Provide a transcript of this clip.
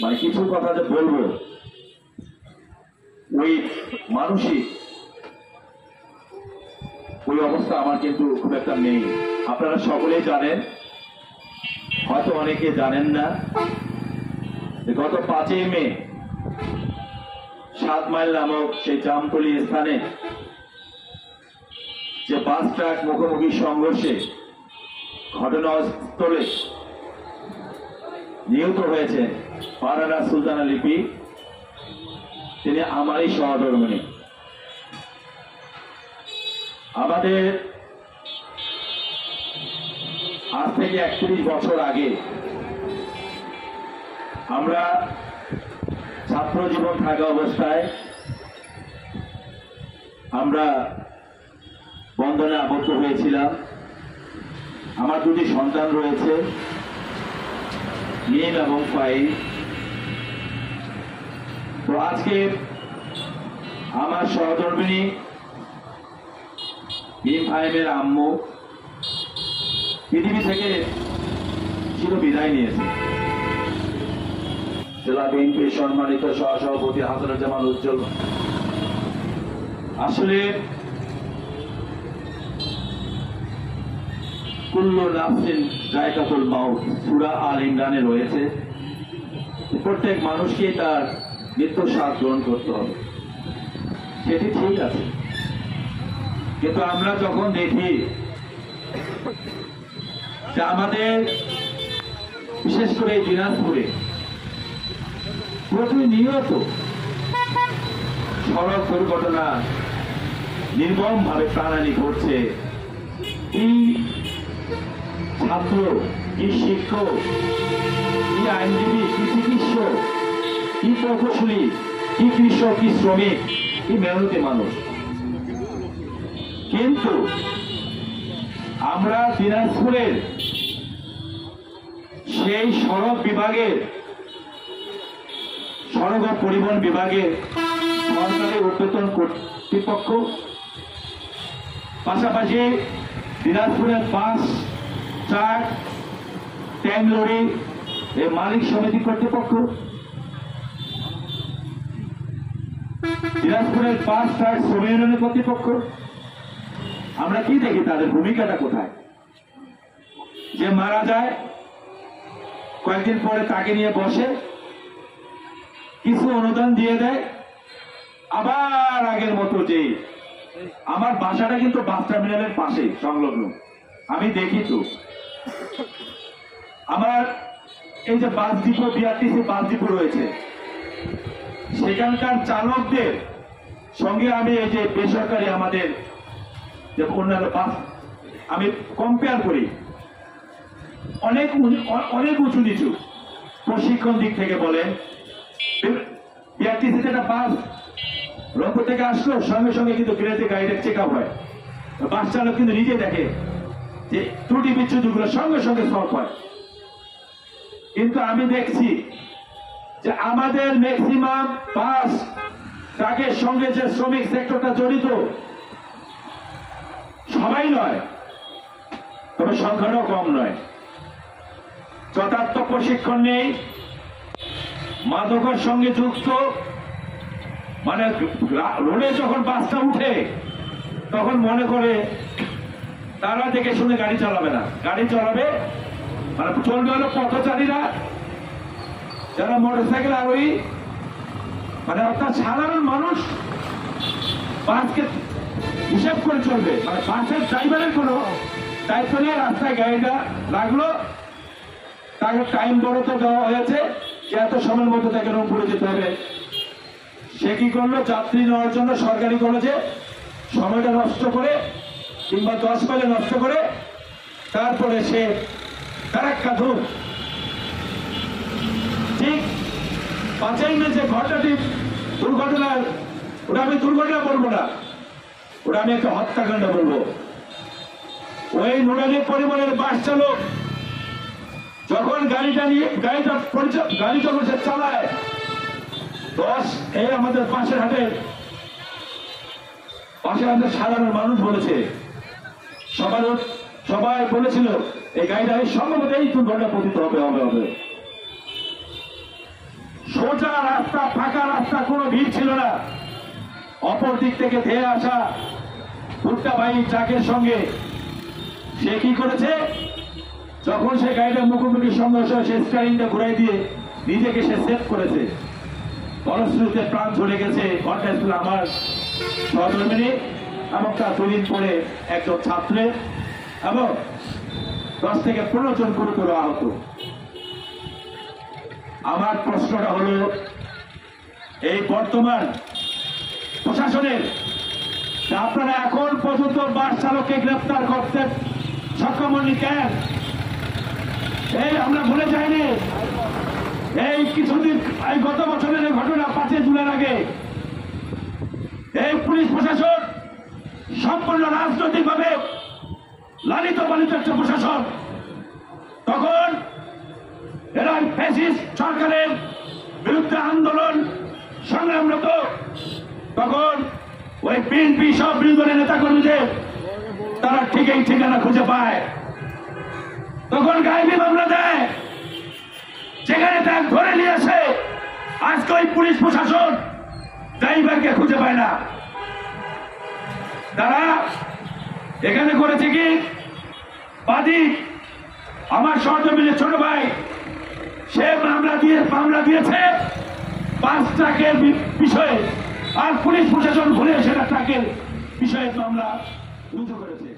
মানে কিছু কথা যে বলবো ওই মানসিক ওই অবস্থা আমার কিন্তু খুব একটা নেই। আপনারা সকলেই জানেন, হয়তো অনেকে জানেন না, গত 5ই মে 7 মাইল নামক সেই জামতলী স্থানে যে বাস ট্রাক মুখোমুখি সংঘর্ষে ঘটনাস্থলে নিহত হয়েছে পারানা সুলতানা লিপি, তিনি আমারই সহধর্মিণী। আমাদের আজ থেকে 31 বছর আগে আমরা ছাত্র জীবন থাকা অবস্থায় আমরা বন্ধনে আবদ্ধ হয়েছিলাম। আমার 2টি সন্তান রয়েছে, মিম এবং ফাইল। তো আজকে আমার সহধর্মিণী মিম ফাইমের আম্মু পৃথিবী থেকে চির বিদায় নিয়েছে। জেলা বিএনপির সম্মানিত সহসভাপতি হাসানুজ্জামান উজ্জ্বল, আসলে কুল্লু নাফসিন যায়কাতুল মাউত সূরা আল ইমরানে রয়েছে, প্রত্যেক মানুষকে তার মৃত্যুর স্বাদ গ্রহণ করতে হবে। সেটি ঠিক আছে, কিন্তু আমরা যখন দেখি যে আমাদের বিশেষ করে দিনাজপুরে প্রতিনিয়ত সড়ক দুর্ঘটনা নির্মম ভাবে প্রাণহানি ঘটছে, কি ছাত্র, কি শিক্ষক, কি আইনজীবী, কি চিকিৎসক, কি প্রকৌশলী, কি কৃষক, কি শ্রমিক, কি মেহনতি মানুষ, কিন্তু আমরা দিনাজপুরের সেই সড়ক বিভাগের, সড়ক ও পরিবহন বিভাগের সরকারি ঊর্ধ্বতন কর্তৃপক্ষ, পাশাপাশি দিনাজপুরের বাস, ট্রাক, ট্যাঙ্ক লরি এর মালিক সমিতি কর্তৃপক্ষ, দিনাজপুরের বাস, ট্রাক শ্রমিক ইউনিয়নের কর্তৃপক্ষ, আমরা কি দেখি তাদের ভূমিকাটা কোথায়? যে মারা যায় কয়েকদিন পরে তাকে নিয়ে বসে, কিছু অনুদান দিয়ে দেয়, আবার আগের মতো যে আমার বাসাটা কিন্তু বাস টার্মিনালের পাশে সংলগ্ন, আমি দেখি তো আমার এই যে bus depot, BRTC bus depot রয়েছে, সেখানকার চালকদের সঙ্গে আমি এই যে বেসরকারি আমাদের যে অন্যান্য বাস আমি কম্পেয়ার করি, অনেক উঁচু নিচু প্রশিক্ষণ দিক থেকে বলেন। বিআরটিসিতে একটা বাস রংপুর থেকে আসলো, সঙ্গে সঙ্গে কিন্তু গ্যারেজে গাড়িটা চেক আপ হয়, বাস চালক কিন্তু নিজে দেখে যে ত্রুটি বিচ্ছুতিগুলো সঙ্গে সঙ্গে সলভ হয়। কিন্তু আমি দেখছি যে আমাদের ম্যাক্সিমাম বাস ট্রাকের সঙ্গে যে শ্রমিক সেক্টরটা জড়িত সবাই নয়, তবে সংখ্যাটাও কম নয়, যথার্থ প্রশিক্ষণ নেই, মাদকের সঙ্গে যুক্ত, মানে রোডে যখন বাসটা উঠে তখন মনে করে তারা দেখে শুনে গাড়ি চালাবে না, গাড়ি চালাবে মানে চলবে হলো পথচারীরা, যারা মোটরসাইকেল আরোহী, মানে অর্থাৎ সাধারণ মানুষ বাসকে হিসাব করে চলবে, মানে বাসের ড্রাইভারের কোনো দায়িত্ব নিয়ে রাস্তায় গাড়িটা লাগলো, তাকে টাইম বরাদ্দ দেওয়া হয়েছে যে এত সময়ের মধ্যে তাকে রংপুরে যেতে হবে। সে কি করলো? যাত্রী নেওয়ার জন্য সরকারি কলেজে সময়টা নষ্ট করে কিংবা 10 মাইলে নষ্ট করে তারপরে সে ফারাক্কা ধূপ, ঠিক 5ই মে যে ঘটনাটি দুর্ঘটনার, ওটা আমি দুর্ঘটনা বলবো না, ওটা আমি একটা হত্যাকাণ্ড বলবো। ওই নুরানি পরিবারের বাস চালক যখন গাড়ি যখন সে চালায়, এই আমাদের পাশের হাটের সাধারণ মানুষ বলেছে, সবাই বলেছিল এই গাড়িটা সম্ভবত এই দুর্ঘটনা পতিত হবে। সোজা রাস্তা, ফাঁকা রাস্তা, কোনো ভিড় ছিল না। অপর দিক থেকে ধেয়ে আসা ভুট্টা বাহিনী ট্রাকের সঙ্গে সে কি করেছে, যখন সে গাড়িটা মুখোমুখি সংঘর্ষ হয়, সে স্টারিংটা ঘুরাই দিয়ে নিজেকে সে সেভ করেছে। ফলশ্রুতিতে প্রাণ চলে গেছে ঘটনাস্থলে আমার সহধর্মিনী এবং তার দুদিন পরে একজন ছাত্রের এবং 10 থেকে 15 জন গুরুতর আহত। আমার প্রশ্নটা হলো, এই বর্তমান প্রশাসনের যে আপনারা এখন পর্যন্ত বাস চালককে গ্রেফতার করতে সক্ষম হননি কেন? এই আমরা ভুলে যাইনি, এই কিছুদিন, এই গত বছরের ঘটনা 5 জুনের আগে এই পুলিশ প্রশাসন সম্পূর্ণ রাজনৈতিকভাবে লালিত পালিত একটা প্রশাসন। তখন এরা ফ্যাসিস্ট সরকারের বিরুদ্ধে আন্দোলন সংগ্রামরত, তখন ওই বিএনপি সব বিরোধী দলের নেতা কর্মীদের তারা ঠিকই ঠিকানা খুঁজে পায়, তখন গায়েবী মামলা দেয়, যেখানে তাকে ধরে নিয়ে আসে। আজকে ওই পুলিশ প্রশাসন ড্রাইভারকে খুঁজে পায় না। তারা এখানে করেছে কি, বাদী আমার সহধর্মিনীর ছোট ভাই, সে মামলা দিয়েছে বাস ট্রাকের বিষয়ে, আর পুলিশ প্রশাসন ভুলে সেটা ট্রাকের বিষয়ে মামলা রুজু করেছে।